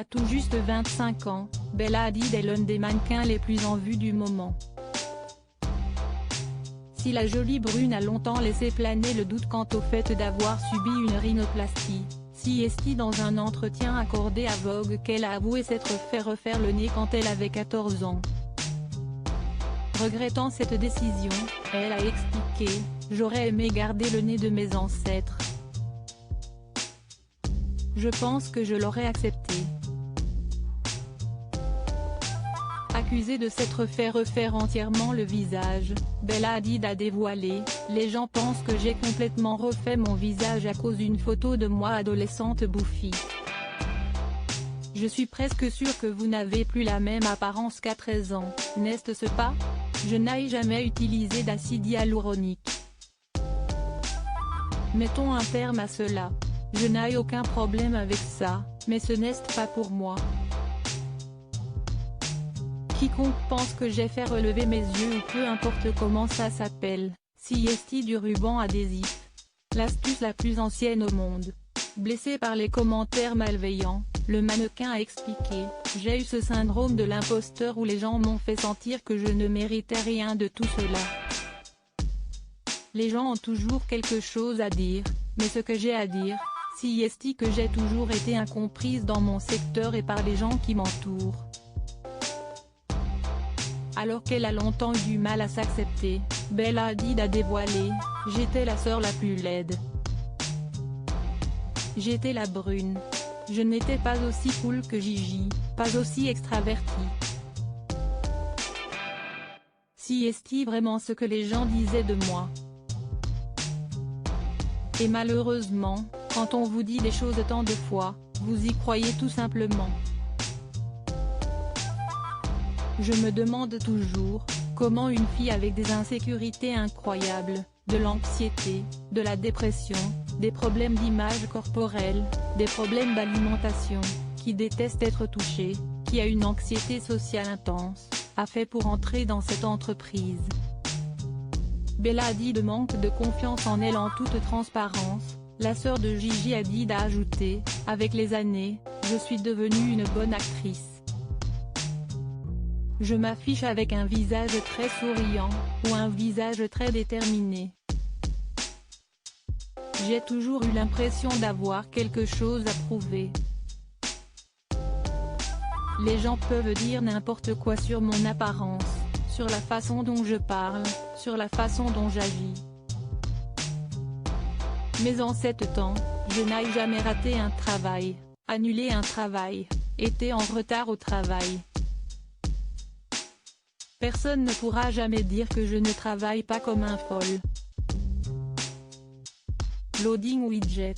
a tout juste 25 ans, Bella Hadid est l'un des mannequins les plus en vue du moment. Si la jolie brune a longtemps laissé planer le doute quant au fait d'avoir subi une rhinoplastie, est dans un entretien accordé à Vogue qu'elle a avoué s'être fait refaire le nez quand elle avait 14 ans. Regrettant cette décision, elle a expliqué « J'aurais aimé garder le nez de mes ancêtres. Je pense que je l'aurais accepté. » Accusée de s'être fait refaire entièrement le visage, Bella Hadid a dévoilé « Les gens pensent que j'ai complètement refait mon visage à cause d'une photo de moi adolescente bouffie. Je suis presque sûre que vous n'avez plus la même apparence qu'à 13 ans, n'est-ce pas? Je n'ai jamais utilisé d'acide hyaluronique. Mettons un terme à cela. Je n'ai aucun problème avec ça, mais ce n'est pas pour moi. Quiconque pense que j'ai fait relever mes yeux ou peu importe comment ça s'appelle, du ruban adhésif. L'astuce la plus ancienne au monde. Blessé par les commentaires malveillants, le mannequin a expliqué « J'ai eu ce syndrome de l'imposteur où les gens m'ont fait sentir que je ne méritais rien de tout cela. Les gens ont toujours quelque chose à dire, mais ce que j'ai à dire, c'est que j'ai toujours été incomprise dans mon secteur et par les gens qui m'entourent. » Alors qu'elle a longtemps eu du mal à s'accepter, Bella Hadid a dévoilé « J'étais la sœur la plus laide. J'étais la brune. Je n'étais pas aussi cool que Gigi, pas aussi extravertie. C'est vraiment ce que les gens disaient de moi. Et malheureusement, quand on vous dit des choses tant de fois, vous y croyez tout simplement. Je me demande toujours, comment une fille avec des insécurités incroyables, de l'anxiété, de la dépression, des problèmes d'image corporelle, des problèmes d'alimentation, qui déteste être touchée, qui a une anxiété sociale intense, a fait pour entrer dans cette entreprise. Bella Hadid manque de confiance en elle en toute transparence. La sœur de Gigi Hadid a ajouté « Avec les années, je suis devenue une bonne actrice. Je m'affiche avec un visage très souriant, ou un visage très déterminé. J'ai toujours eu l'impression d'avoir quelque chose à prouver. Les gens peuvent dire n'importe quoi sur mon apparence, sur la façon dont je parle, sur la façon dont j'agis. Mais en 7 temps, je n'ai jamais raté un travail, annulé un travail, été en retard au travail. Personne ne pourra jamais dire que je ne travaille pas comme un folle. Loading widget.